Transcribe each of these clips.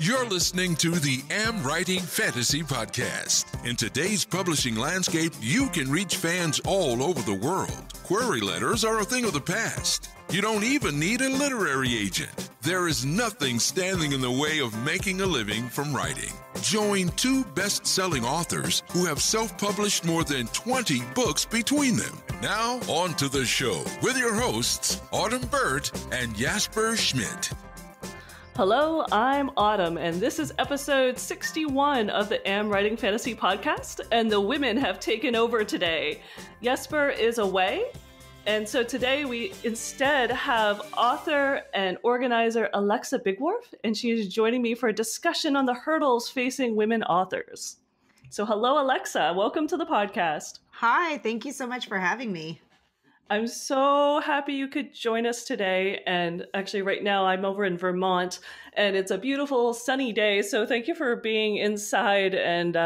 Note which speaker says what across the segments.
Speaker 1: You're listening to the Am Writing Fantasy Podcast. In today's publishing landscape, you can reach fans all over the world. Query letters are a thing of the past. You don't even need a literary agent. There is nothing standing in the way of making a living from writing. Join two best-selling authors who have self-published more than 20 books between them. Now, on to the show with your hosts, Autumn Burt and Jasper Schmidt.
Speaker 2: Hello, I'm Autumn, and this is episode 61 of the Am Writing Fantasy Podcast, and the women have taken over today. Jesper is away, and so today we instead have author and organizer Alexa Bigwarf, and she is joining me for a discussion on the hurdles facing women authors. So hello, Alexa. Welcome to the podcast.
Speaker 3: Hi, thank you so much for having me.
Speaker 2: I'm so happy you could join us today. And actually right now I'm over in Vermont and it's a beautiful sunny day. So thank you for being inside and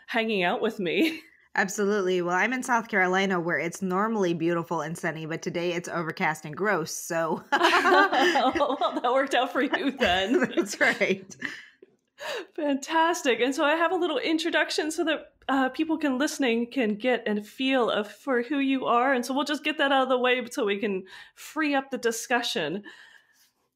Speaker 2: hanging out with me.
Speaker 3: Absolutely. Well, I'm in South Carolina where it's normally beautiful and sunny, but today it's overcast and gross. So
Speaker 2: well, that worked out for you then.
Speaker 3: That's right.
Speaker 2: Fantastic. And so I have a little introduction so that people listening can get a feel for who you are. And so we'll just get that out of the way so we can free up the discussion.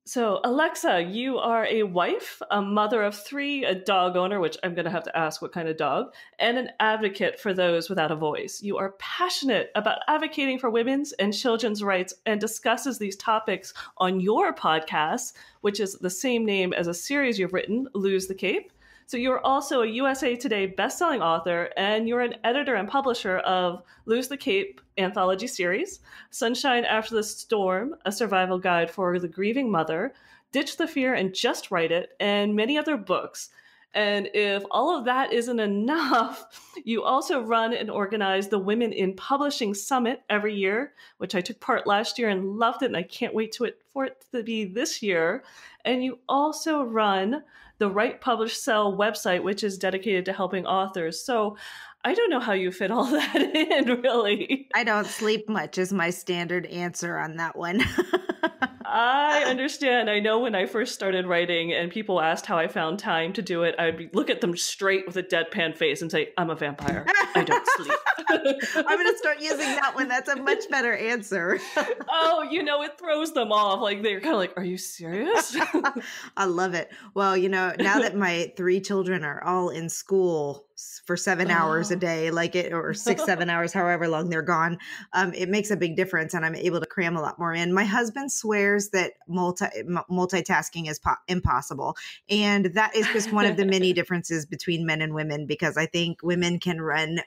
Speaker 2: So Alexa, you are a wife, a mother of three, a dog owner, which I'm going to have to ask what kind of dog, and an advocate for those without a voice. You are passionate about advocating for women's and children's rights and discusses these topics on your podcast, which is the same name as a series you've written, Lose the Cape. So you're also a USA Today bestselling author, and you're an editor and publisher of Lose the Cape anthology series, Sunshine After the Storm, a survival guide for the grieving mother, Ditch the Fear and Just Write It, and many other books. And if all of that isn't enough, you also run and organize the Women in Publishing Summit every year, which I took part last year and loved it, and I can't wait for it to be this year. And you also run the Write, Publish, Sell website, which is dedicated to helping authors. So I don't know how you fit all that in, really.
Speaker 3: I don't sleep much is my standard answer on that one.
Speaker 2: I understand. I know when I first started writing and people asked how I found time to do it, I'd look at them straight with a deadpan face and say, I'm a vampire. I don't sleep.
Speaker 3: I'm going to start using that one. That's a much better answer.
Speaker 2: Oh, it throws them off. Like they're kind of like, are you serious?
Speaker 3: I love it. Well, now that my three children are all in school for 7 hours a day, or 6-7 hours, however long they're gone, it makes a big difference, and I'm able to cram a lot more in. My husband swears that multitasking is impossible, and that is just one of the many differences between men and women, because I think women can run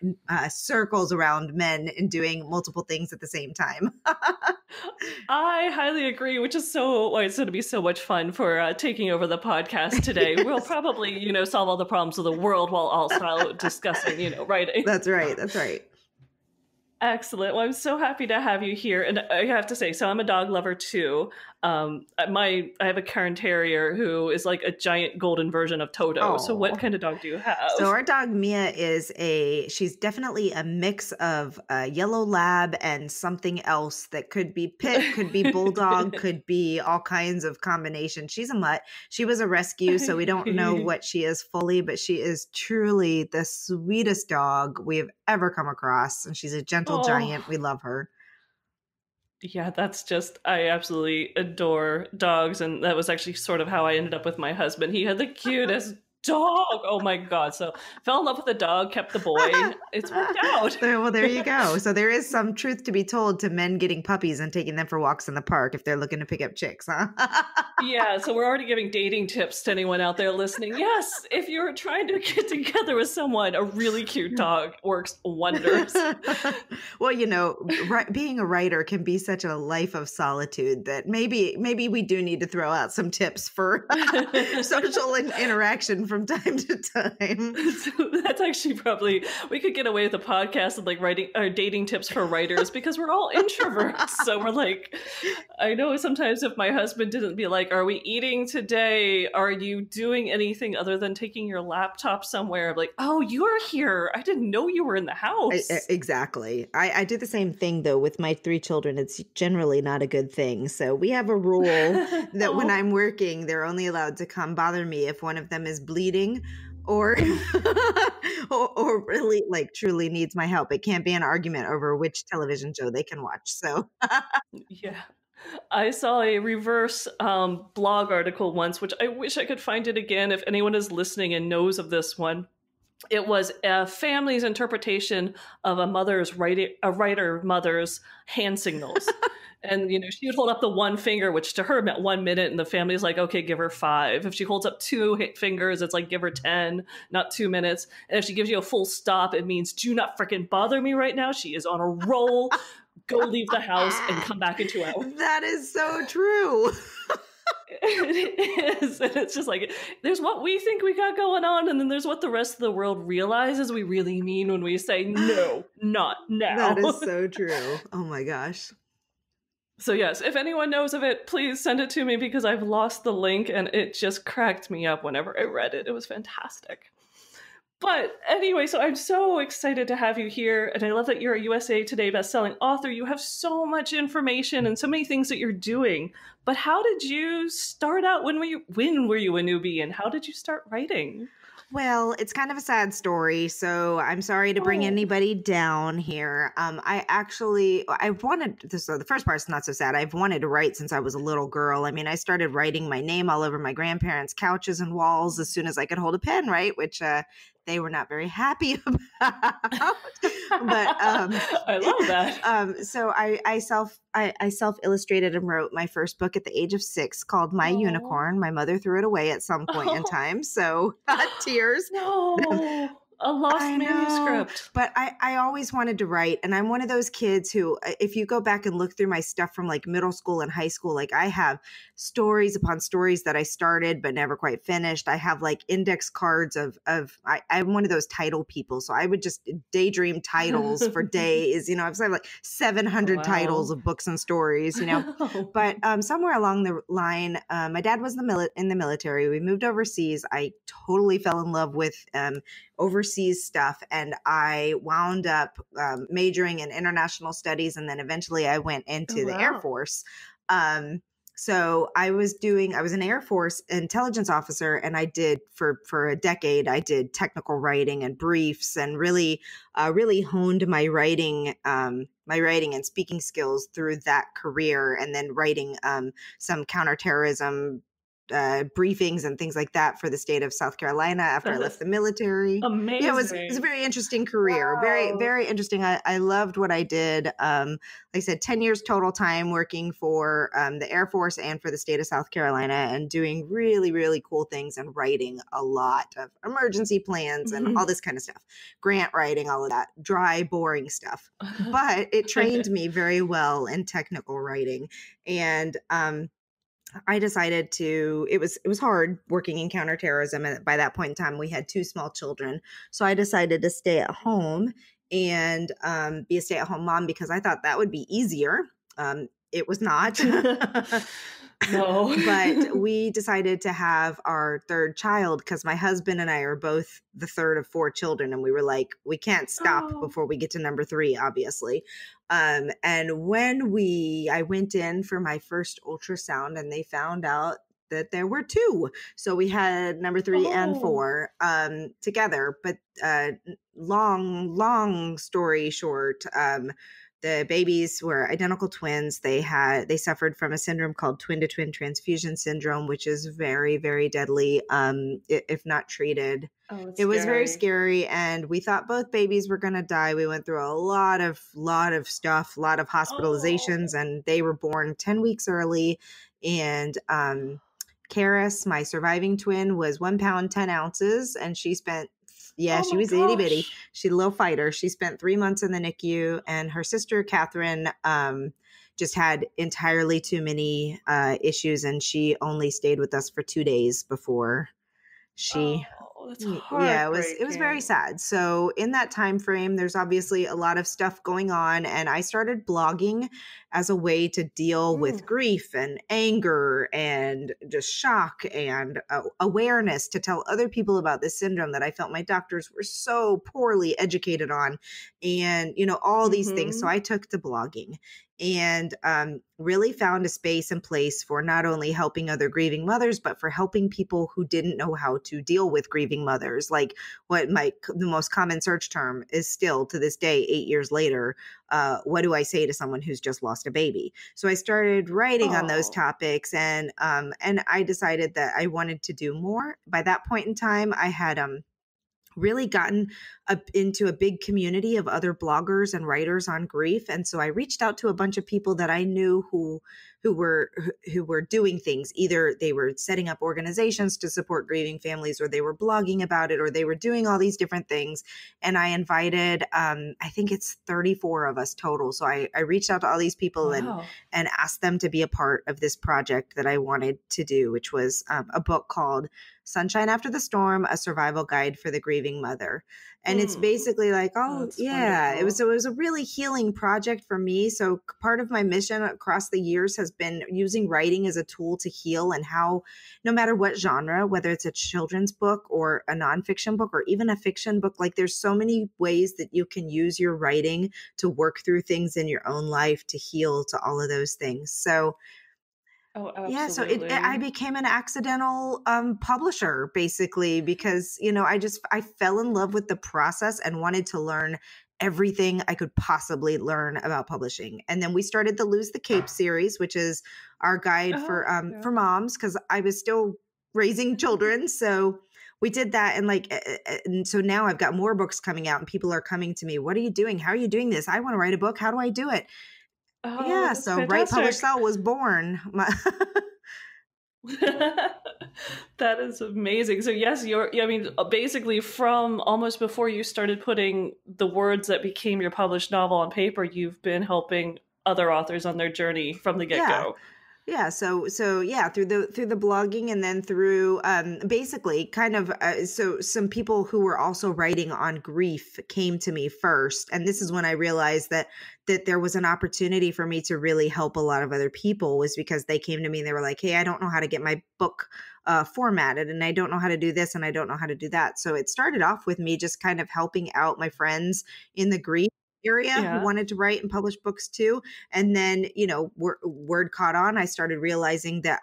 Speaker 3: circles around men in doing multiple things at the same time.
Speaker 2: I highly agree, which is why it's going to be so much fun for taking over the podcast today. We'll probably, solve all the problems of the world while also discussing, writing.
Speaker 3: That's right. That's right.
Speaker 2: Excellent. Well, I'm so happy to have you here. And I have to say, so I'm a dog lover too. I have a Cairn Terrier who is like a giant golden version of Toto.
Speaker 3: Oh.
Speaker 2: So what kind of dog do you have?
Speaker 3: So our dog Mia she's definitely a mix of a yellow lab and something else that could be pit, could be bulldog, could be all kinds of combinations. She's a mutt. She was a rescue, so we don't know what she is fully, but she is truly the sweetest dog we have ever come across. And she's a gentle giant. We love her.
Speaker 2: Yeah, I absolutely adore dogs. And that was actually sort of how I ended up with my husband. He had the cutest dog. Oh my God. So fell in love with the dog, kept the boy. It's worked out.
Speaker 3: Well, there you go. So there is some truth to be told to men getting puppies and taking them for walks in the park if they're looking to pick up chicks, huh?
Speaker 2: Yeah. So we're already giving dating tips to anyone out there listening. Yes. If you're trying to get together with someone, a really cute dog works wonders.
Speaker 3: Well, being a writer can be such a life of solitude that maybe we do need to throw out some tips for social interaction for from time to time.
Speaker 2: So that's actually probably, we could get away with a podcast of like writing or dating tips for writers because we're all introverts. So we're like, I know sometimes if my husband didn't be like, are we eating today? Are you doing anything other than taking your laptop somewhere? I'm like, oh, you're here. I didn't know you were in the house.
Speaker 3: Exactly. I do the same thing though with my 3 children. It's generally not a good thing. So we have a rule that when I'm working, they're only allowed to come bother me if one of them is bleeding or or really like truly needs my help. It can't be an argument over which television show they can watch. So
Speaker 2: Yeah. I saw a reverse blog article once, which I wish I could find it again if anyone is listening and knows of this one. It was a family's interpretation of a writer mother's hand signals. And, she would hold up the one finger, which to her meant 1 minute. And the family's like, okay, give her 5. If she holds up 2 fingers, it's like, give her 10, not 2 minutes. And if she gives you a full stop, it means do not freaking bother me right now. She is on a roll. Go leave the house and come back in 2 hours.
Speaker 3: that is so true.
Speaker 2: It is. And it's just like, there's what we think we got going on, and then there's what the rest of the world realizes we really mean when we say, no, not now.
Speaker 3: That is so true. Oh my gosh.
Speaker 2: So yes, if anyone knows of it, please send it to me because I've lost the link and it just cracked me up whenever I read it. It was fantastic. But anyway, so I'm so excited to have you here, and I love that you're a USA Today bestselling author. You have so much information and so many things that you're doing. But how did you start out? When were you a newbie, and how did you start writing?
Speaker 3: Well, it's kind of a sad story, so I'm sorry to bring anybody down here. So the first part's not so sad. I've wanted to write since I was a little girl. I mean, I started writing my name all over my grandparents' couches and walls as soon as I could hold a pen, right? Which they were not very happy about. But
Speaker 2: I love that.
Speaker 3: So I self-illustrated and wrote my first book at the age of 6 called My Unicorn. My mother threw it away at some point in time. So tears.
Speaker 2: No. A lost manuscript.
Speaker 3: But I always wanted to write. And I'm one of those kids who, if you go back and look through my stuff from like middle school and high school, like I have stories upon stories that I started but never quite finished. I have like index cards I'm one of those title people. So I would just daydream titles for days. I've had like 700 titles of books and stories, But somewhere along the line, my dad was in the military. We moved overseas. I totally fell in love with overseas stuff, and I wound up majoring in international studies, and then eventually I went into the Air Force. So I was an Air Force intelligence officer, and I did for a decade, I did technical writing and briefs, and really honed my writing and speaking skills through that career, and then writing some counterterrorism briefings and things like that for the state of South Carolina after I left the military.
Speaker 2: Amazing.
Speaker 3: Yeah, it was a very interesting career.
Speaker 2: Wow.
Speaker 3: Very, very interesting. I loved what I did. Like I said, 10 years total time working for the Air Force and for the state of South Carolina, and doing really, really cool things and writing a lot of emergency plans and all this kind of stuff. Grant writing, all of that dry, boring stuff. But it trained me very well in technical writing. And I decided it was hard working in counterterrorism. And by that point in time, we had 2 small children. So I decided to stay at home and be a stay-at-home mom because I thought that would be easier. It was not.
Speaker 2: No.
Speaker 3: But we decided to have our 3rd child because my husband and I are both the 3rd of 4 children. And we were like, we can't stop before we get to number 3, obviously. And when I went in for my first ultrasound, and they found out that there were 2. So we had number 3 and 4 together. But long story short, the babies were identical twins. They suffered from a syndrome called twin-to-twin transfusion syndrome, which is very, very deadly if not treated. It was very scary, and we thought both babies were going to die. We went through a lot of stuff, a lot of hospitalizations, and they were born 10 weeks early. And Karis, my surviving twin, was 1 pound, 10 ounces, and she spent she was itty bitty. She's a little fighter. She spent 3 months in the NICU, and her sister, Catherine, just had entirely too many issues, and she only stayed with us for 2 days before she
Speaker 2: that's
Speaker 3: Yeah, it was very
Speaker 2: heartbreaking.
Speaker 3: sad. So in that time frame, there's obviously a lot of stuff going on, and I started blogging as a way to deal
Speaker 2: Mm.
Speaker 3: with grief and anger and just shock and awareness, to tell other people about this syndrome that I felt my doctors were so poorly educated on, and all these things. So
Speaker 2: Mm-hmm.
Speaker 3: I took to blogging, and really found a space and place for not only helping other grieving mothers, but for helping people who didn't know how to deal with grieving mothers. Like the most common search term is still to this day, 8 years later, what do I say to someone who's just lost a baby? So I started writing on those
Speaker 2: Oh,
Speaker 3: topics, and I decided that I wanted to do more. By that point in time, I had really gotten up into a big community of other bloggers and writers on grief, and so I reached out to a bunch of people that I knew who were doing things. Either they were setting up organizations to support grieving families, or they were blogging about it, or they were doing all these different things. And I invited I think it's 34 of us total. So I reached out to all these people
Speaker 2: wow.
Speaker 3: and asked them to be a part of this project that I wanted to do, which was a book called Sunshine After the Storm, a survival guide for the grieving mother. And it's
Speaker 2: Mm.
Speaker 3: basically like,
Speaker 2: Oh,
Speaker 3: oh
Speaker 2: that's
Speaker 3: yeah,
Speaker 2: wonderful.
Speaker 3: it was a really healing project for me. So part of my mission across the years has been using writing as a tool to heal, and how no matter what genre, whether it's a children's book or a nonfiction book or even a fiction book, like there's so many ways that you can use your writing to work through things in your own life to heal, to all of those things. So
Speaker 2: Oh,
Speaker 3: yeah, so I
Speaker 2: absolutely.
Speaker 3: became an accidental publisher, basically, because I fell in love with the process and wanted to learn everything I could possibly learn about publishing. And then we started the Lose the Cape series, which is our guide
Speaker 2: Oh,
Speaker 3: for
Speaker 2: yeah.
Speaker 3: moms, because I was still raising children. So we did that, and and so now I've got more books coming out, and people are coming to me. What are you doing? How are you doing this? I want to write a book. How do I do it?
Speaker 2: Oh,
Speaker 3: Yeah,
Speaker 2: that's
Speaker 3: so Write Publish
Speaker 2: fantastic.
Speaker 3: Sell was born.
Speaker 2: That is amazing. So yes, I mean, basically from almost before you started putting the words that became your published novel on paper, you've been helping other authors on their journey from the
Speaker 3: Yeah.
Speaker 2: get-go.
Speaker 3: Yeah, so yeah, through the blogging, and then through basically kind of so some people who were also writing on grief came to me first, and this is when I realized that there was an opportunity for me to really help a lot of other people, was because they came to me and they were like, "Hey, I don't know how to get my book formatted, and I don't know how to do this, and I don't know how to do that." So it started off with me just kind of helping out my friends in the grief area who
Speaker 2: Yeah.
Speaker 3: wanted to write and publish books too. And then, word caught on. I started realizing that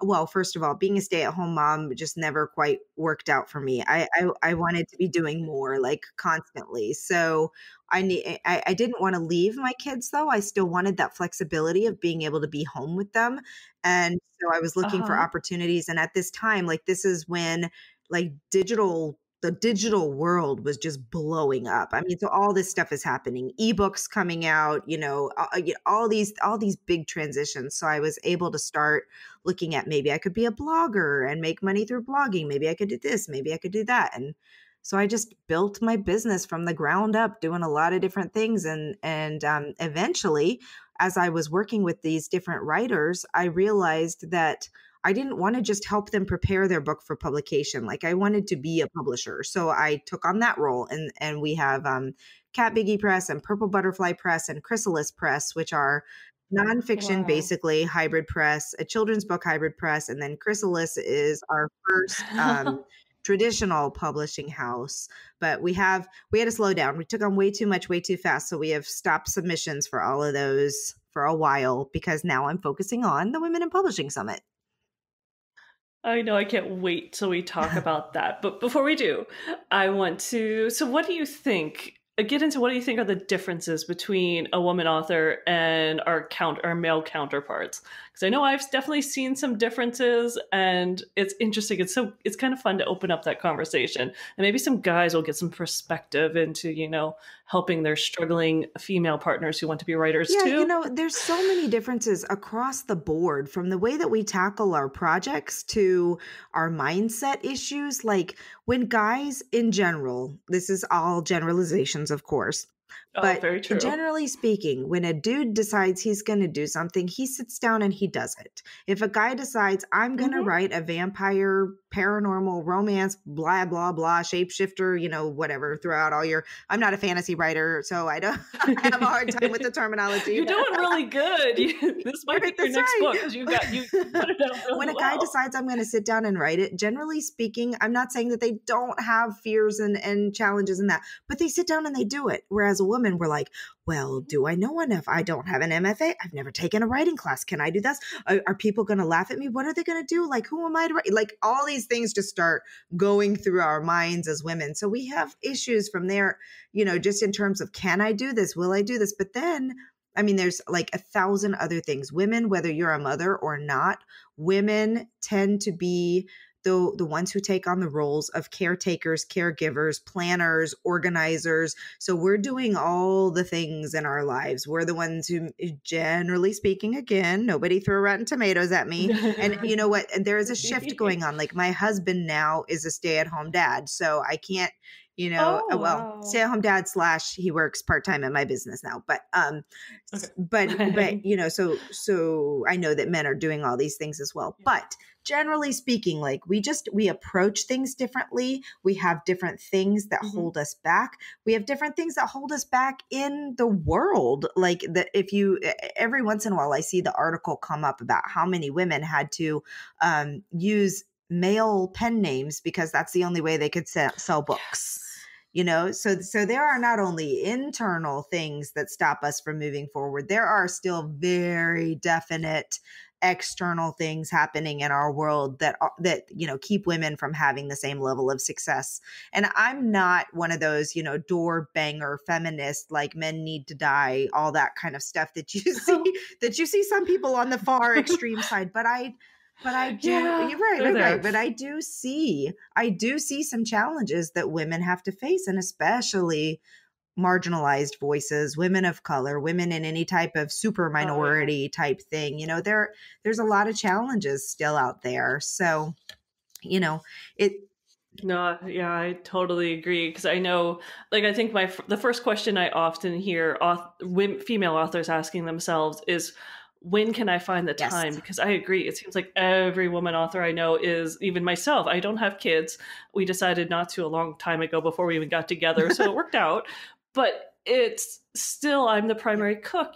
Speaker 3: well, first of all, being a stay at home mom just never quite worked out for me. I wanted to be doing more, like, constantly. So I didn't want to leave my kids, though. I still wanted that flexibility of being able to be home with them. And so I was looking for
Speaker 2: Uh-huh.
Speaker 3: opportunities. And at this time, like, this is when like the digital world was just blowing up. I mean, so all this stuff is happening, ebooks coming out, all these big transitions. So I was able to start looking at, maybe I could be a blogger and make money through blogging. Maybe I could do this, maybe I could do that. And so I just built my business from the ground up, doing a lot of different things. And eventually, as I was working with these different writers, I realized that I didn't want to just help them prepare their book for publication. Like, I wanted to be a publisher. So I took on that role. And we have Cat Biggie Press and Purple Butterfly Press and Chrysalis Press, which are nonfiction,
Speaker 2: Wow.
Speaker 3: basically hybrid press, a children's book hybrid press. And then Chrysalis is our first traditional publishing house. But we had to slow down. We took on way too much, way too fast. So we have stopped submissions for all of those for a while, because now I'm focusing on the Women in Publishing Summit.
Speaker 2: I know, I can't wait till we talk about that. But before we do, I want to. So, what do you think? Get into what do you think are the differences between a woman author and our male counterparts? Because I know I've definitely seen some differences, and it's interesting. It's kind of fun to open up that conversation, and maybe some guys will get some perspective into helping their struggling female partners who want to be writers
Speaker 3: Yeah,
Speaker 2: too.
Speaker 3: there's so many differences across the board, from the way that we tackle our projects to our mindset issues. Like, when guys in general, this is all generalizations, of course,
Speaker 2: Oh,
Speaker 3: But
Speaker 2: very true.
Speaker 3: generally speaking, when a dude decides he's going to do something, he sits down and he does it. If a guy decides, I'm going to
Speaker 2: Hmm.
Speaker 3: write a vampire, paranormal, romance, blah, blah, blah, shapeshifter, whatever, throughout all your, I'm not a fantasy writer, so I don't, I have a hard time with the terminology.
Speaker 2: You're doing really good. This might be your
Speaker 3: That's
Speaker 2: next
Speaker 3: right.
Speaker 2: book because you put it out really
Speaker 3: When a guy
Speaker 2: well.
Speaker 3: decides I'm going to sit down and write it, generally speaking, I'm not saying that they don't have fears and challenges in that, but they sit down and they do it. Whereas a woman, we're like, well, do I know enough? I don't have an MFA. I've never taken a writing class. Can I do this? Are people going to laugh at me? What are they going to do? Like, who am I to write? Like, all these things just start going through our minds as women. So we have issues from there, just in terms of, can I do this? Will I do this? But then, I mean, there's like 1,000 other things. Women, whether you're a mother or not, women tend to be the ones who take on the roles of caretakers, caregivers, planners, organizers. So we're doing all the things in our lives. We're the ones who, generally speaking, again, nobody throw Rotten Tomatoes at me. And you know what? There is a shift going on. Like, my husband now is a stay-at-home dad, so I can't,
Speaker 2: Oh,
Speaker 3: well,
Speaker 2: wow.
Speaker 3: stay-at-home dad / he works part-time at my business now. But
Speaker 2: Okay.
Speaker 3: but so I know that men are doing all these things as well. But generally speaking, like, we approach things differently. We have different things that hold us back. We have different things that hold us back in the world. Like, that, if you, every once in a while, I see the article come up about how many women had to use male pen names because that's the only way they could sell books. So there are not only internal things that stop us from moving forward, there are still very definite external things happening in our world that keep women from having the same level of success. And I'm not one of those, door banger feminist, like men need to die, all that kind of stuff that you see some people on the far extreme side. But I do,
Speaker 2: Yeah,
Speaker 3: you're right,
Speaker 2: they're there.
Speaker 3: But I do see some challenges that women have to face, and especially marginalized voices, women of color, women in any type of super minority type thing. There's a lot of challenges still out there. So, it,
Speaker 2: No, yeah, I totally agree because I know, like, I think the first question I often hear female authors asking themselves is, when can I find the time? Because I agree. It seems like every woman author I know is, even myself, I don't have kids. We decided not to a long time ago before we even got together. So it worked out. But it's still, I'm the primary cook.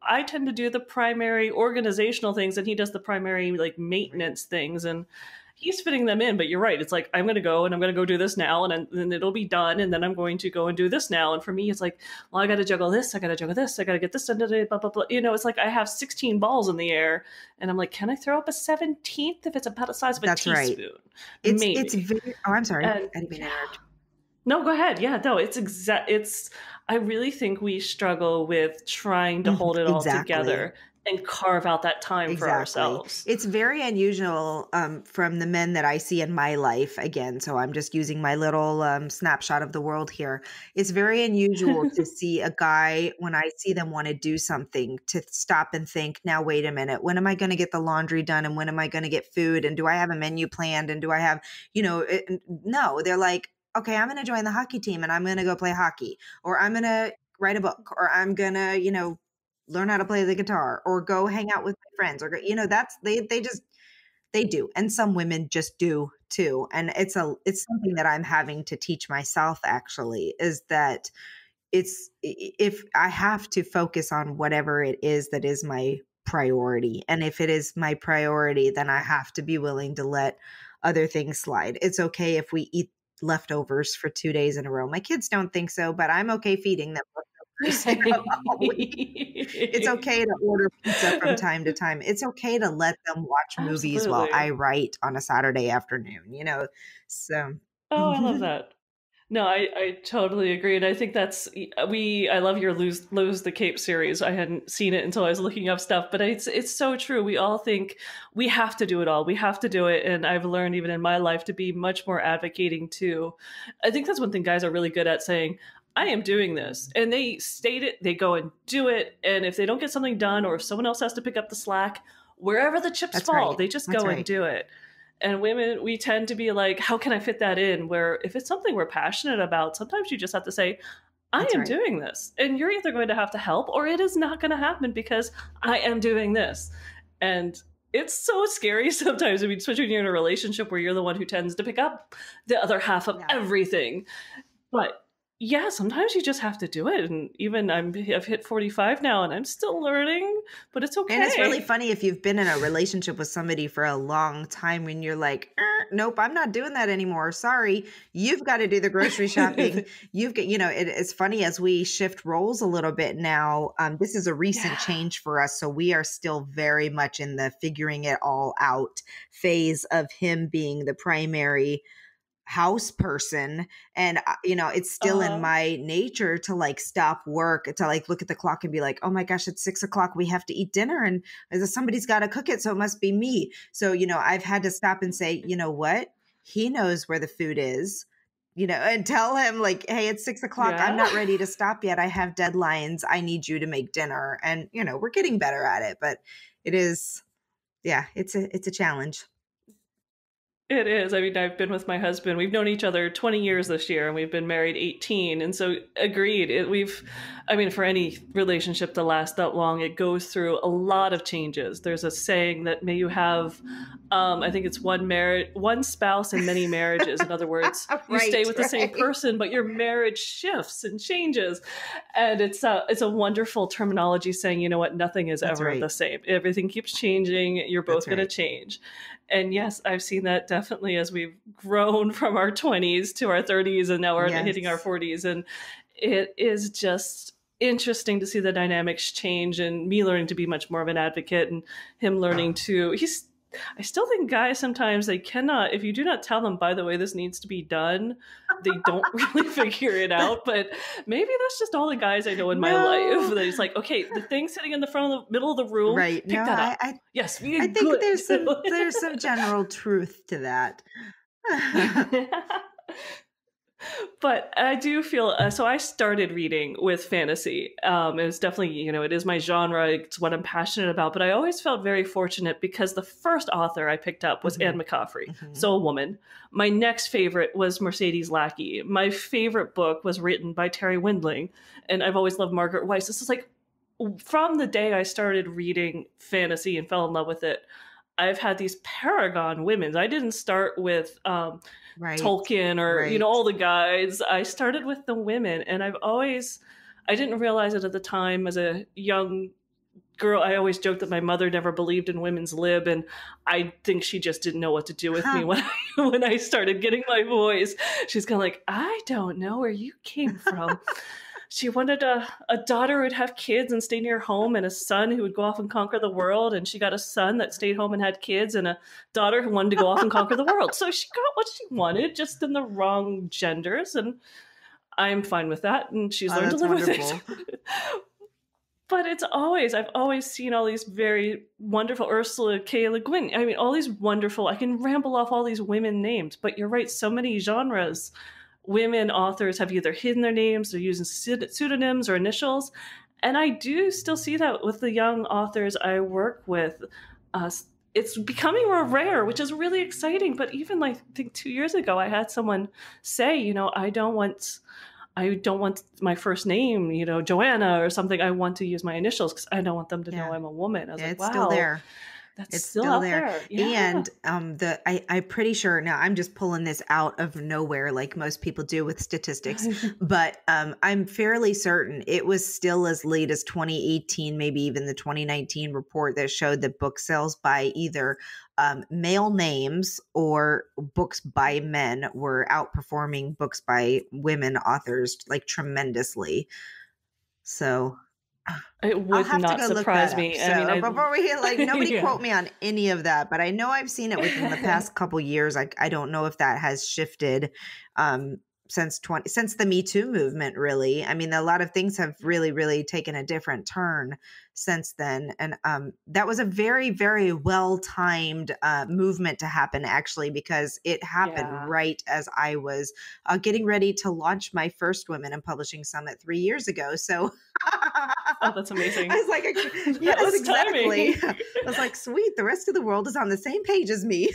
Speaker 2: I tend to do the primary organizational things and he does the primary, like, maintenance things. And he's fitting them in, but you're right. It's like, I'm going to go and I'm going to go do this now and then it'll be done. And then I'm going to go and do this now. And for me, it's like, well, I got to juggle this. I got to juggle this. I got to get this done today, blah, blah, blah. It's like I have 16 balls in the air and I'm like, can I throw up a 17th if it's about the size of a teaspoon?
Speaker 3: Right. It's very, I'm sorry. I didn't mean to interrupt.
Speaker 2: No, go ahead. Yeah, no, I really think we struggle with trying to hold it all together and carve out that time for ourselves.
Speaker 3: It's very unusual from the men that I see in my life. Again, so I'm just using my little snapshot of the world here. It's very unusual to see a guy, when I see them want to do something, to stop and think, now, wait a minute, when am I going to get the laundry done? And when am I going to get food? And do I have a menu planned? And do I have, no, they're like, okay, I'm going to join the hockey team and I'm going to go play hockey, or I'm going to write a book, or I'm going to, learn how to play the guitar, or go hang out with my friends, or, that's, they do. And some women just do too. And it's something that I'm having to teach myself, actually, is that if I have to focus on whatever it is that is my priority. And if it is my priority, then I have to be willing to let other things slide. It's okay if we eat leftovers for 2 days in a row. My kids don't think so, but I'm okay feeding them leftovers. It's okay to order pizza from time to time. It's okay to let them watch movies while I write on a Saturday afternoon, so.
Speaker 2: Oh, I love that. No, I totally agree. And I think I love your Lose the Cape series. I hadn't seen it until I was looking up stuff, but it's so true. We all think we have to do it all. We have to do it. And I've learned even in my life to be much more advocating too. I think that's one thing guys are really good at, saying, I am doing this. And they state it, they go and do it. And if they don't get something done, or if someone else has to pick up the slack, wherever the chips fall, they just go and do it. And women, we tend to be like, how can I fit that in? Where if it's something we're passionate about, sometimes you just have to say, I
Speaker 3: That's
Speaker 2: am
Speaker 3: right.
Speaker 2: doing this, and you're either going to have to help or it is not going to happen because I am doing this. And it's so scary sometimes. I mean, especially when you're in a relationship where you're the one who tends to pick up the other half of
Speaker 3: Yeah.
Speaker 2: everything. But yeah, sometimes you just have to do it. And even I've hit 45 now and I'm still learning, but it's okay.
Speaker 3: And it's really funny if you've been in a relationship with somebody for a long time when you're like, nope, I'm not doing that anymore. Sorry. You've got to do the grocery shopping. It's funny as we shift roles a little bit now. This is a recent change for us. So we are still very much in the figuring it all out phase of him being the primary house person. And it's still in my nature to like stop work, to like look at the clock and be like, oh my gosh, it's 6:00, we have to eat dinner, and somebody's got to cook it, so it must be me. So I've had to stop and say, you know what, he knows where the food is, and tell him like, hey, it's 6:00, I'm not ready to stop yet, I have deadlines, I need you to make dinner. And we're getting better at it, but it is, it's a challenge.
Speaker 2: It is. I mean, I've been with my husband. We've known each other 20 years this year, and we've been married 18. And so, agreed. For any relationship to last that long, it goes through a lot of changes. There's a saying that may you have, I think it's one spouse and many marriages. In other words, you stay with the same person, but your marriage shifts and changes. And it's a wonderful terminology saying, you know what, nothing is ever the same. Everything keeps changing. You're both going to change. And yes, I've seen that definitely as we've grown from our 20s to our 30s, and now we're hitting our 40s. And it is just interesting to see the dynamics change, and me learning to be much more of an advocate, and him learning to, I still think guys sometimes, they cannot, if you do not tell them, by the way, this needs to be done, they don't really figure it out. But maybe that's just all the guys I know in my life. That it's like, okay, the thing sitting in the front of the middle of the room, pick that up. Yes,
Speaker 3: I think there's some general truth to that.
Speaker 2: But I do feel, so I started reading with fantasy. It was definitely, it is my genre. It's what I'm passionate about. But I always felt very fortunate because the first author I picked up was Anne McCaffrey, so a woman. My next favorite was Mercedes Lackey. My favorite book was written by Terry Windling. And I've always loved Margaret Weiss. This is like, from the day I started reading fantasy and fell in love with it, I've had these paragon women. I didn't start with Tolkien or, all the guys. I started with the women, and I didn't realize it at the time as a young girl. I always joked that my mother never believed in women's lib, and I think she just didn't know what to do with me when I started getting my voice. She's kind of like, I don't know where you came from. She wanted a daughter who would have kids and stay near home, and a son who would go off and conquer the world. And she got a son that stayed home and had kids, and a daughter who wanted to go off and conquer the world. So she got what she wanted, just in the wrong genders. And I'm fine with that. And she's learned to live with it. But I've always seen all these very wonderful, Ursula K. Le Guin. I mean, all these wonderful, I can ramble off all these women names, but you're right, so many genres. Women authors have either hidden their names, they're using pseudonyms or initials. And I do still see that with the young authors I work with. It's becoming more rare, which is really exciting. But even I think 2 years ago, I had someone say, I don't want my first name, Joanna or something. I want to use my initials because I don't want them to know I'm a woman. I was like, wow.
Speaker 3: It's still there.
Speaker 2: It's still there. Yeah.
Speaker 3: And I'm pretty sure now, I'm just pulling this out of nowhere like most people do with statistics, but I'm fairly certain it was still as late as 2018, maybe even the 2019 report that showed that book sales by either male names or books by men were outperforming books by women authors like tremendously. So
Speaker 2: it would not surprise me.
Speaker 3: So before we nobody quote me on any of that, but I know I've seen it within the past couple years. I don't know if that has shifted since the Me Too movement, really. I mean, a lot of things have really, really taken a different turn since then. And that was a very, very well-timed movement to happen, actually, because it happened right as I was getting ready to launch my first Women in Publishing Summit 3 years ago. So
Speaker 2: oh, that's amazing.
Speaker 3: I was like, yes, exactly. I was like, sweet, the rest of the world is on the same page as me.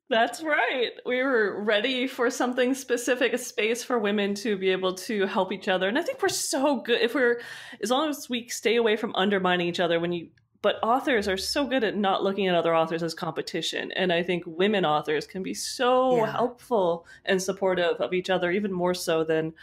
Speaker 2: That's right. We were ready for something specific, a space for women to be able to help each other. And I think we're so good as long as we stay away from undermining each other but authors are so good at not looking at other authors as competition. And I think women authors can be so helpful and supportive of each other, even more so than,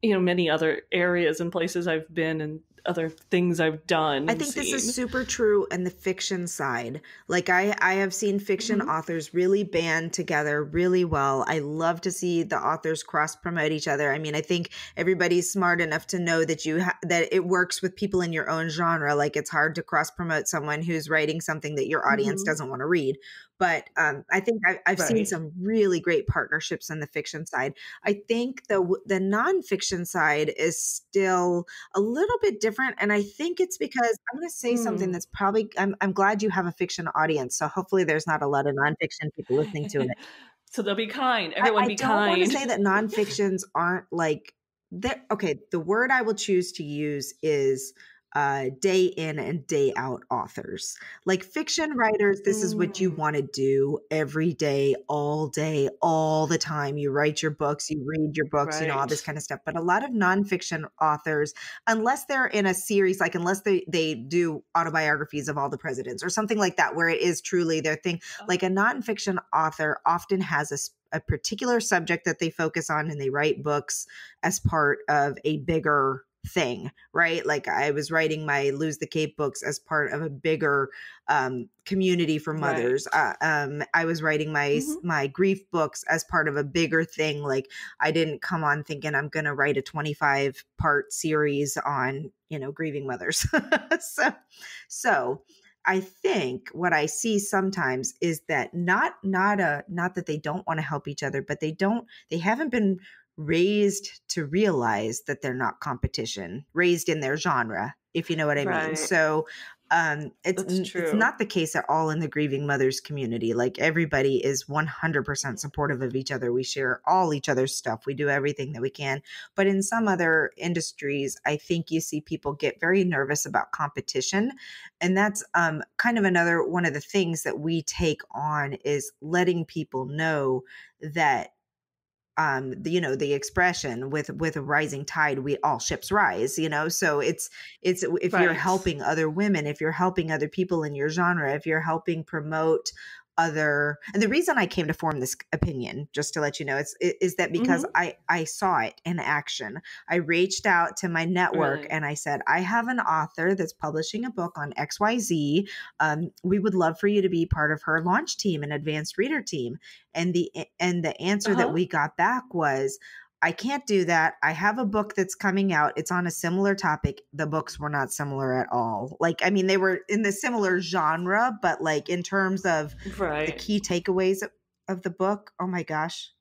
Speaker 2: many other areas and places I've been and other things I've done.
Speaker 3: I think this is super true in the fiction side. Like I have seen fiction authors really band together really well. I love to see the authors cross promote each other. I mean, I think everybody's smart enough to know that that it works with people in your own genre. Like it's hard to cross promote someone who's writing something that your audience doesn't want to read. But I think I've seen some really great partnerships on the fiction side. I think the nonfiction side is still a little bit different. And I think it's because I'm going to say something that's probably, I'm glad you have a fiction audience. So hopefully there's not a lot of nonfiction people listening to it.
Speaker 2: So they'll be kind. Everyone be kind.
Speaker 3: I don't want to say that nonfictions aren't like, okay, the word I will choose to use is day in and day out authors. Like fiction writers, this is what you want to do every day, all the time. You write your books, you read your books, all this kind of stuff. But a lot of nonfiction authors, unless they're in a series, like unless they do autobiographies of all the presidents or something like that, where it is truly their thing, like a nonfiction author often has a particular subject that they focus on, and they write books as part of a bigger thing, right? Like I was writing my Lose the Cape books as part of a bigger community for mothers. I was writing my grief books as part of a bigger thing. Like I didn't come on thinking I'm going to write a 25-part series on, grieving mothers. So I think what I see sometimes is that not that they don't want to help each other, but they haven't been raised to realize that they're not competition, raised in their genre, if you know what I mean. So it's not the case at all in the grieving mothers community. Like everybody is 100% supportive of each other. We share all each other's stuff. We do everything that we can. But in some other industries, I think you see people get very nervous about competition. And that's kind of another one of the things that we take on is letting people know that the expression with a rising tide, we all ships rise, so it's if you're helping other women, if you're helping other people in your genre, if you're helping promote and the reason I came to form this opinion, just to let you know, is that because I saw it in action. I reached out to my network and I said, I have an author that's publishing a book on XYZ. We would love for you to be part of her launch team and advanced reader team. And the answer that we got back was, I can't do that. I have a book that's coming out. It's on a similar topic. The books were not similar at all. Like, I mean, they were in the similar genre, but like in terms of the key takeaways of the book, oh my gosh.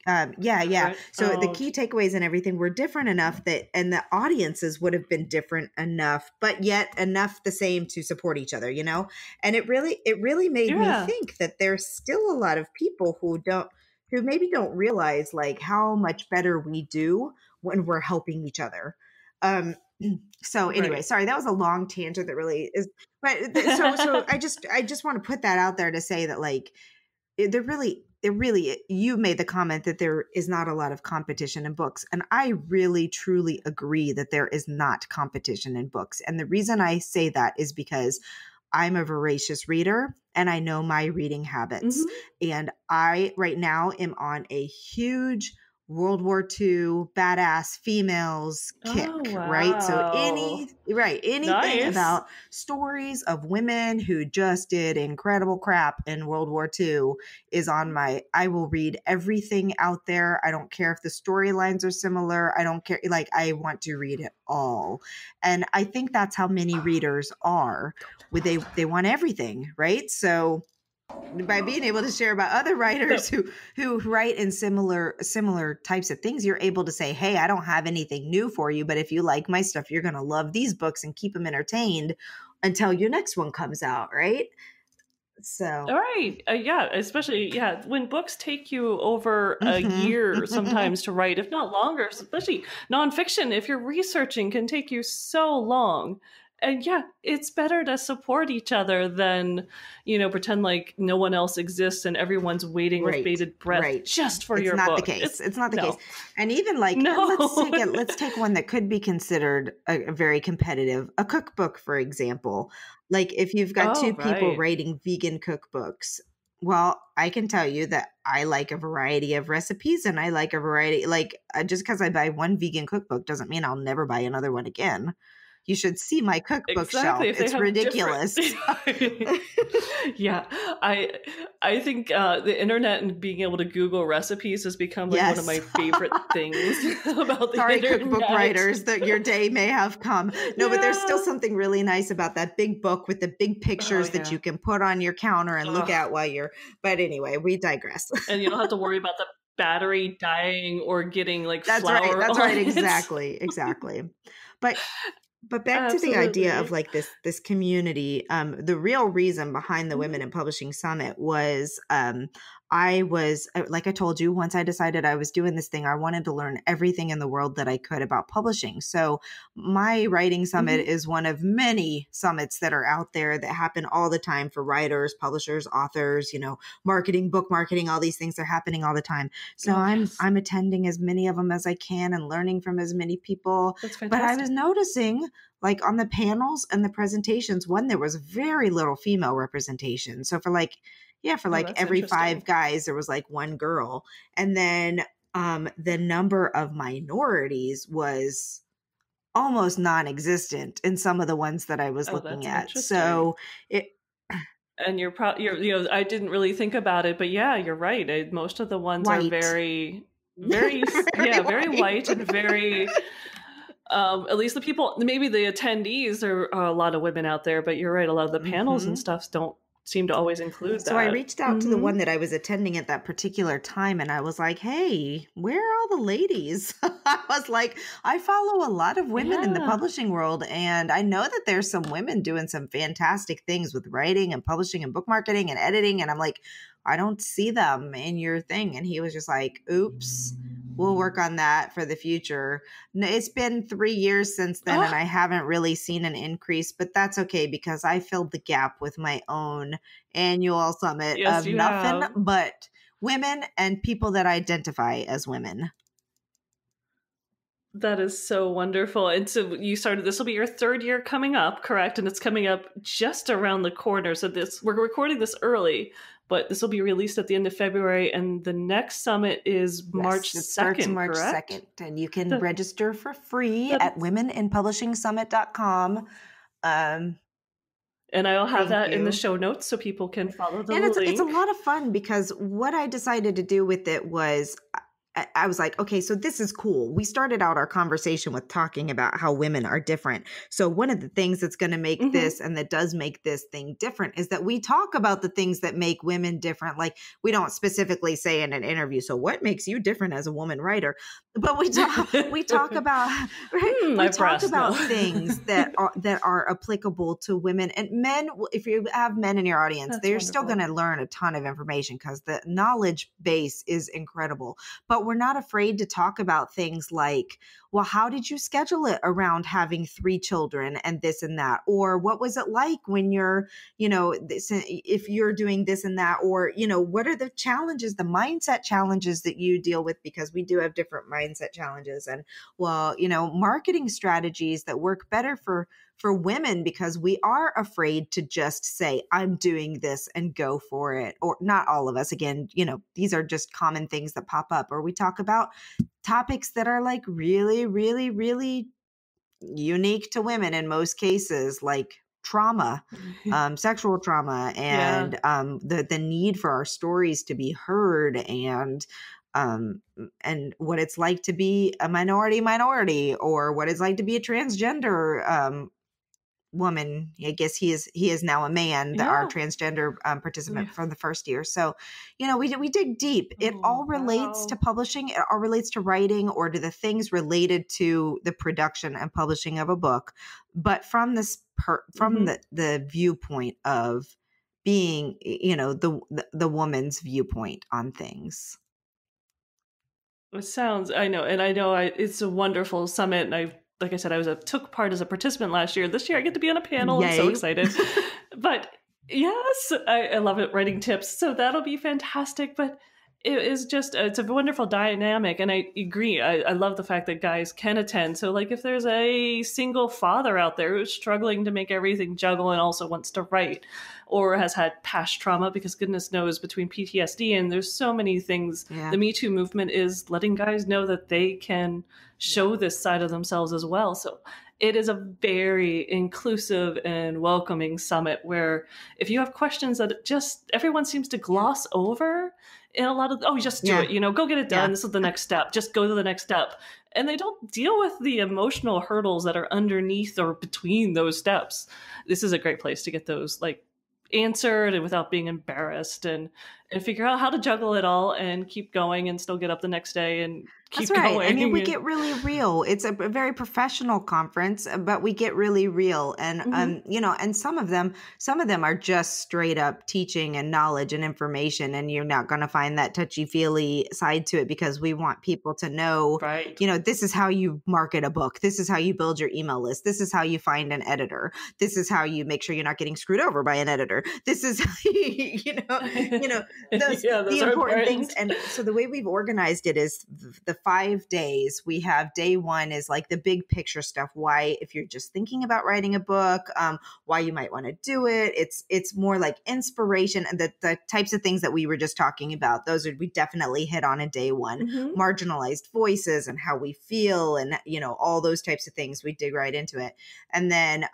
Speaker 3: Yeah. So the key takeaways and everything were different enough and the audiences would have been different enough, but yet enough the same to support each other, And it really made me think that there's still a lot of people who maybe don't realize like how much better we do when we're helping each other. So anyway, sorry, that was a long tangent that really is, but so I just want to put that out there to say that like, you made the comment that there is not a lot of competition in books. And I really, truly agree that there is not competition in books. And the reason I say that is because I'm a voracious reader and I know my reading habits. And I right now am on a huge World War II badass females kick, right? So anything about stories of women who just did incredible crap in World War II is on I will read everything out there. I don't care if the storylines are similar. I don't care. Like I want to read it all. And I think that's how many readers are. They want everything, right? So by being able to share about other writers who write in similar types of things, you're able to say, hey, I don't have anything new for you, but if you like my stuff, you're going to love these books and keep them entertained until your next one comes out, right? So,
Speaker 2: all right. Especially, when books take you over a year sometimes to write, if not longer, especially nonfiction, if you're researching, can take you so long. And yeah, it's better to support each other than, pretend like no one else exists and everyone's waiting with
Speaker 3: Right,
Speaker 2: bated breath
Speaker 3: right.
Speaker 2: just for
Speaker 3: It's
Speaker 2: your
Speaker 3: not the
Speaker 2: book.
Speaker 3: case. It's not the case.
Speaker 2: No.
Speaker 3: And even like,
Speaker 2: No.
Speaker 3: let's take one that could be considered a very competitive, a cookbook, for example. Like if you've got two
Speaker 2: Oh,
Speaker 3: people
Speaker 2: right.
Speaker 3: writing vegan cookbooks, well, I can tell you that I like a variety of recipes and I like a variety, like just because I buy one vegan cookbook doesn't mean I'll never buy another one again. You should see my cookbook
Speaker 2: Exactly.
Speaker 3: shelf.
Speaker 2: If they
Speaker 3: It's
Speaker 2: have different,
Speaker 3: ridiculous.
Speaker 2: yeah, I think the internet and being able to Google recipes has become like one of my
Speaker 3: Yes.
Speaker 2: favorite things about the
Speaker 3: Sorry,
Speaker 2: internet.
Speaker 3: cookbook writers, that your day may have come. No, but there's still
Speaker 2: Yeah.
Speaker 3: something really nice about that big book with the big pictures that
Speaker 2: yeah.
Speaker 3: you can put on your counter and look
Speaker 2: Ugh.
Speaker 3: at while you're. But anyway, we digress.
Speaker 2: And you don't have to worry about the battery dying or getting like
Speaker 3: That's
Speaker 2: flour
Speaker 3: right. That's
Speaker 2: on
Speaker 3: right.
Speaker 2: it.
Speaker 3: Exactly. But back to the idea of
Speaker 2: Absolutely.
Speaker 3: like this community, the real reason behind the Women in Publishing Summit was I was, like I told you, once I decided I was doing this thing, I wanted to learn everything in the world that I could about publishing. So my writing summit is one of many summits that are out there that happen all the time for writers, publishers, authors, marketing, book marketing, all these things are happening all the time. So I'm attending as many of them as I can and learning from as many people.
Speaker 2: That's
Speaker 3: But I
Speaker 2: fantastic.
Speaker 3: was noticing, like on the panels and the presentations, one, there was very little female representation. So for like
Speaker 2: that's
Speaker 3: every 5
Speaker 2: interesting.
Speaker 3: guys, there was like one girl. And then the number of minorities was almost non-existent in some of the ones that I was
Speaker 2: Oh,
Speaker 3: looking
Speaker 2: that's
Speaker 3: at.
Speaker 2: interesting.
Speaker 3: So it,
Speaker 2: And I didn't really think about it, but yeah, you're right. Most of the ones are
Speaker 3: white.
Speaker 2: very, very, very white and very, at least the people, maybe the attendees, there are a lot of women out there, but you're right. A lot of the panels and stuff don't seem to always include that.
Speaker 3: So I reached out to the one that I was attending at that particular time and I was like, hey, where are all the ladies? I was like, I follow a lot of women in the publishing world and I know that there's some women doing some fantastic things with writing and publishing and book marketing and editing. And I'm like, I don't see them in your thing. And he was just like, oops, we'll work on that for the future. It's been 3 years since then and I haven't really seen an increase, but that's okay because I filled the gap with my own annual summit of nothing but women and people that identify as women.
Speaker 2: That is so wonderful. And so you started, this will be your 3rd year coming up, correct? And it's coming up just around the corner. So we're recording this early, but this will be released at the end of February. And the next summit is March 2nd,
Speaker 3: it starts March
Speaker 2: correct?
Speaker 3: 2nd. And you can register for free at womeninpublishingsummit.com.
Speaker 2: And I'll have that in the show notes so people can follow the link.
Speaker 3: It's a lot of fun because what I decided to do with it was I was like, okay, so this is cool. We started out our conversation with talking about how women are different. So one of the things that's going to make this and that does make this thing different is that we talk about the things that make women different. Like we don't specifically say in an interview, so what makes you different as a woman writer? But we talk about things that are applicable to women and men. If you have men in your audience, they're still going to learn a ton of information because the knowledge base is incredible. But we're not afraid to talk about things like, well, how did you schedule it around having 3 children and this and that? Or what was it like when you're, if you're doing this and that? Or, what are the challenges, the mindset challenges that you deal with? Because we do have different mindset challenges and, marketing strategies that work better for women because we are afraid to just say, I'm doing this and go for it. Or not all of us. Again, these are just common things that pop up. Or we talk about topics that are like really, really, really unique to women in most cases, like trauma, sexual trauma, and the need for our stories to be heard and what it's like to be a minority, or what it's like to be a transgender woman. I guess he is now a man, our transgender participant from the first year. So, we dig deep. It all relates to publishing. It all relates to writing or to the things related to the production and publishing of a book. But from this, the viewpoint of being, the woman's viewpoint on things.
Speaker 2: It sounds, I know, it's a wonderful summit, and like I said, took part as a participant last year. This year I get to be on a panel. I'm so excited. But yes, I love it, writing tips. So that'll be fantastic. But it is just, it's a wonderful dynamic. And I agree. I love the fact that guys can attend. So like if there's a single father out there who's struggling to make everything juggle and also wants to write, or has had past trauma, because goodness knows between PTSD and there's so many things, the Me Too movement is letting guys know that they can show this side of themselves as well. So it is a very inclusive and welcoming summit where if you have questions that just everyone seems to gloss over in a lot of, just do it, go get it done. This is the next step. Just go to the next step. And they don't deal with the emotional hurdles that are underneath or between those steps. This is a great place to get those answered and without being embarrassed and figure out how to juggle it all and keep going and still get up the next day and keep going.
Speaker 3: I mean, we get really real. It's a very professional conference, but we get really real. And, and some of them are just straight up teaching and knowledge and information. And you're not going to find that touchy feely side to it because we want people to know, this is how you market a book. This is how you build your email list. This is how you find an editor. This is how you make sure you're not getting screwed over by an editor. This is, those the important things. And so the way we've organized it is the 5 days. We have day 1 is like the big picture stuff. Why, if you're just thinking about writing a book, why you might want to do it. It's more like inspiration and the types of things that we were just talking about. Those we definitely hit on in day 1. Marginalized voices and how we feel and, all those types of things. We dig right into it. And then,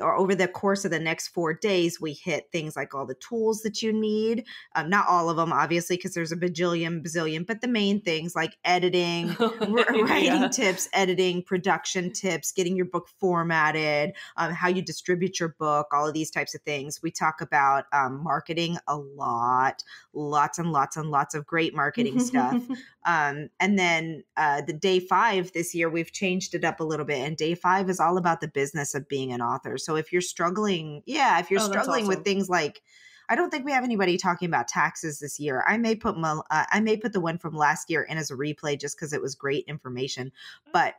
Speaker 3: or over the course of the next 4 days, we hit things like all the tools that you need. Not all of them, obviously, because there's a bazillion, but the main things like editing, writing tips, editing, production tips, getting your book formatted, how you distribute your book, all of these types of things. We talk about marketing a lot, lots and lots and lots of great marketing stuff. And then the day 5 this year, we've changed it up a little bit. And day 5 is all about the business of being an author. So if you're struggling, struggling with things like, I don't think we have anybody talking about taxes this year. I may put the one from last year in as a replay just because it was great information. But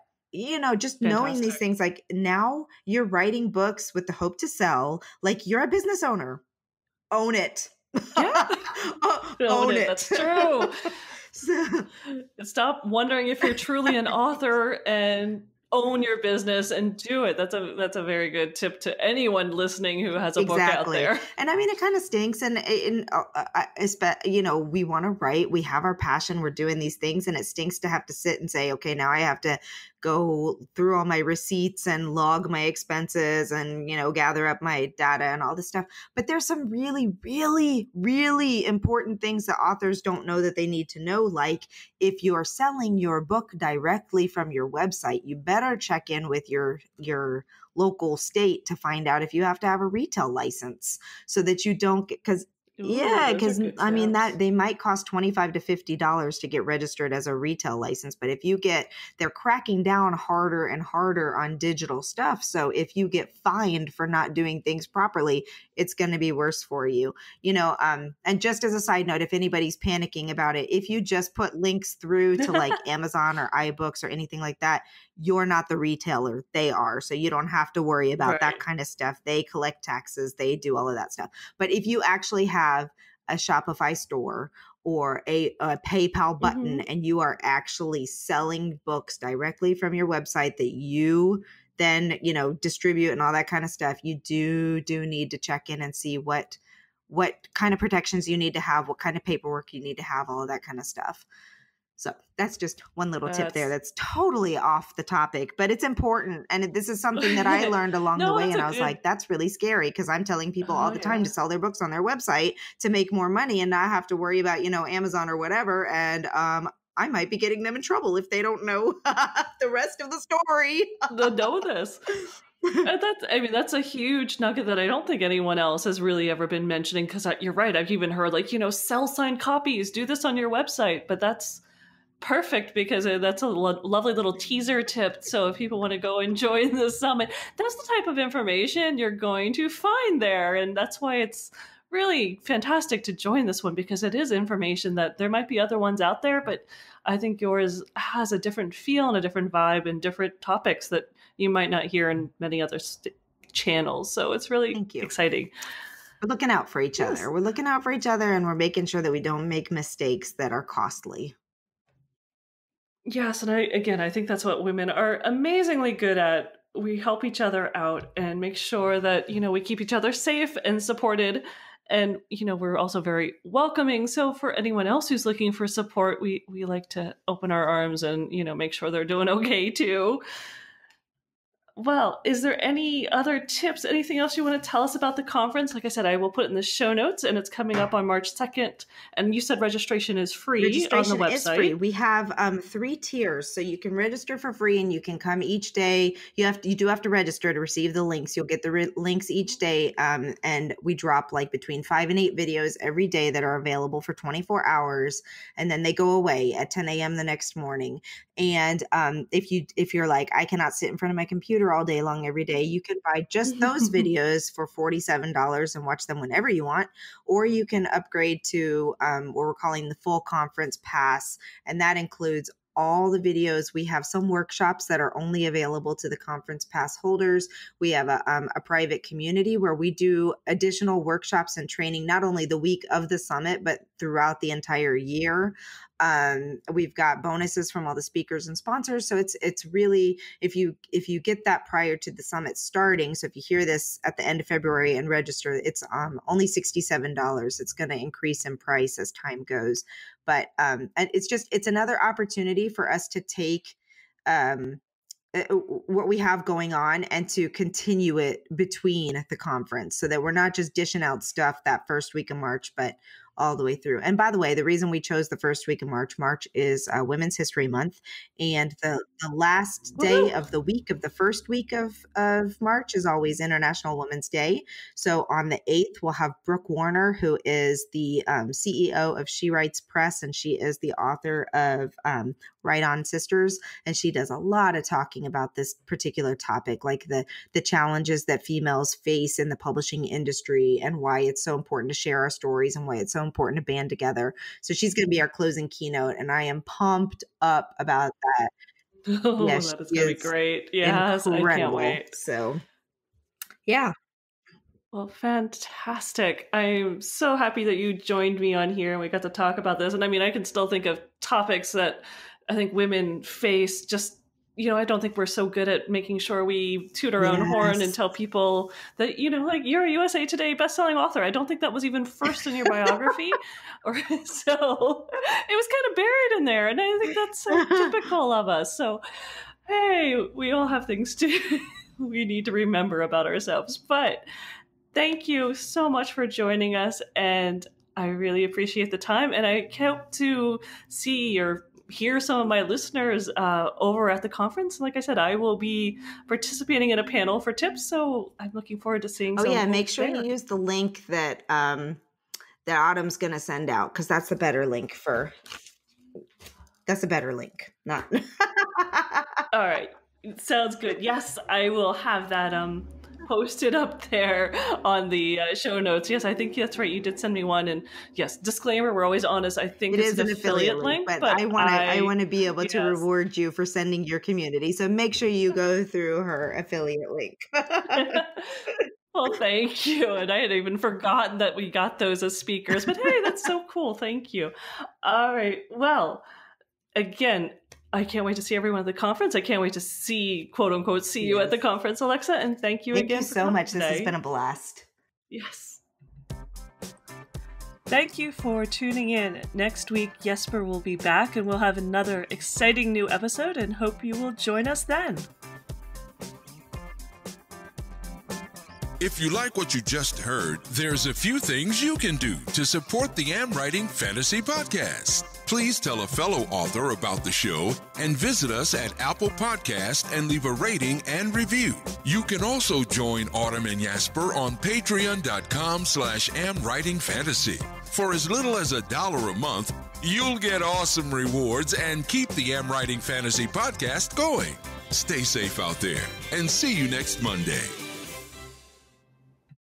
Speaker 3: just knowing these things, like now you're writing books with the hope to sell, like you're a business owner. Own it.
Speaker 2: Yeah.
Speaker 3: Own it.
Speaker 2: That's true. Stop wondering if you're truly an author and own your business and do it. That's a very good tip to anyone listening who has a book out there.
Speaker 3: And I mean, it kind of stinks. And we want to write, we have our passion, we're doing these things, and it stinks to have to sit and say, okay, now I have to go through all my receipts and log my expenses and, gather up my data and all this stuff. But there's some really, really, really important things that authors don't know that they need to know. Like if you are selling your book directly from your website, you better check in with your local state to find out if you have to have a retail license so that you don't get, because I mean that they might cost $25 to $50 to get registered as a retail license. But if they're cracking down harder and harder on digital stuff. So if you get fined for not doing things properly, it's going to be worse for you, and just as a side note, if anybody's panicking about it, if you just put links through to like Amazon or iBooks or anything like that, you're not the retailer, they are. So you don't have to worry about that kind of stuff. They collect taxes, they do all of that stuff. But if you actually have a Shopify store or a PayPal button and you are actually selling books directly from your website that you then, distribute and all that kind of stuff, you do need to check in and see what kind of protections you need to have, what kind of paperwork you need to have, all of that kind of stuff. So that's just one little tip there. That's totally off the topic, but it's important. And this is something that I learned along the way. And I was like, that's really scary because I'm telling people all the time to sell their books on their website to make more money and not have to worry about, Amazon or whatever. And I might be getting them in trouble if they don't know the rest of the story.
Speaker 2: They'll know this. That's a huge nugget that I don't think anyone else has really ever been mentioning, because you're right. I've even heard sell signed copies, do this on your website, but that's perfect because that's a lovely little teaser tip. So if people want to go and join the summit, that's the type of information you're going to find there. And that's why it's really fantastic to join this one because it is information that there might be other ones out there, but I think yours has a different feel and a different vibe and different topics that you might not hear in many other channels. So it's really exciting.
Speaker 3: We're looking out for each other. We're looking out for each other, and we're making sure that we don't make mistakes that are costly.
Speaker 2: Yes, and I think that's what women are amazingly good at. We help each other out and make sure that, we keep each other safe and supported. And, we're also very welcoming. So for anyone else who's looking for support, we like to open our arms and, make sure they're doing okay too. Well, is there any other tips, anything else you want to tell us about the conference? Like I said, I will put it in the show notes, and it's coming up on March 2nd. And you said registration is free on the website. Registration is free.
Speaker 3: We have 3 tiers, so you can register for free, and you can come each day. You do have to register to receive the links. You'll get the links each day, and we drop like between 5 and 8 videos every day that are available for 24 hours, and then they go away at 10 a.m. the next morning. And if you're like, I cannot sit in front of my computer all day long every day, you can buy just those videos for $47 and watch them whenever you want, or you can upgrade to what we're calling the full conference pass, and that includes all the videos. We have some workshops that are only available to the conference pass holders. We have a private community where we do additional workshops and training, not only the week of the summit, but throughout the entire year. We've got bonuses from all the speakers and sponsors. So it's really, if you get that prior to the summit starting, so if you hear this at the end of February and register, it's only $67. It's going to increase in price as time goes. But and it's another opportunity for us to take what we have going on and to continue it between the conference, so that we're not just dishing out stuff that first week of March, but all the way through. And by the way, the reason we chose the first week of March is Women's History Month. And the last day of the week of the first week of March is always International Women's Day. So on the 8th, we'll have Brooke Warner, who is the CEO of She Writes Press, and she is the author of Write On Sisters. And she does a lot of talking about this particular topic, like the challenges that females face in the publishing industry and why it's so important to share our stories and why it's so important to band together. So she's going to be our closing keynote, and I am pumped up about that.
Speaker 2: Oh, yes, that is going to be great. Yes, incredible. I can't wait.
Speaker 3: So, yeah.
Speaker 2: Well, fantastic. I'm so happy that you joined me on here and we got to talk about this. And I mean, I can still think of topics that I think women face. Just, I don't think we're so good at making sure we toot our own horn and tell people that, like, you're a USA Today bestselling author. I don't think that was even first in your biography. So it was kind of buried in there. And I think that's so typical of us. So, hey, we all have things we need to remember about ourselves. But thank you so much for joining us. And I really appreciate the time. And I hope to see or hear some of my listeners over at the conference. Like I said, I will be participating in a panel for tips, so I'm looking forward to seeing some. Oh yeah,
Speaker 3: make sure you use the link that that Autumn's going to send out, because that's the better link not
Speaker 2: All right, sounds good. Yes, I will have that posted up there on the show notes. Yes, I think that's right. You did send me one, and yes, disclaimer: we're always honest. I think it's an affiliate link, but
Speaker 3: I want to be able to reward you for sending your community. So make sure you go through her affiliate link.
Speaker 2: Well, thank you. And I had even forgotten that we got those as speakers. But hey, that's so cool. Thank you. All right. Well, again, I can't wait to see everyone at the conference. I can't wait to see, quote unquote, see you at the conference, Alexa. And thank you again.
Speaker 3: Thank you so much. This has been a blast.
Speaker 2: Yes. Thank you for tuning in. Next week, Jesper will be back and we'll have another exciting new episode, and hope you will join us then.
Speaker 1: If you like what you just heard, there's a few things you can do to support the Am Writing Fantasy Podcast. Please tell a fellow author about the show and visit us at Apple Podcast and leave a rating and review. You can also join Autumn and Jesper on patreon.com/amwritingfantasy. For as little as $1 a month, you'll get awesome rewards and keep the Am Writing Fantasy Podcast going. Stay safe out there and see you next Monday.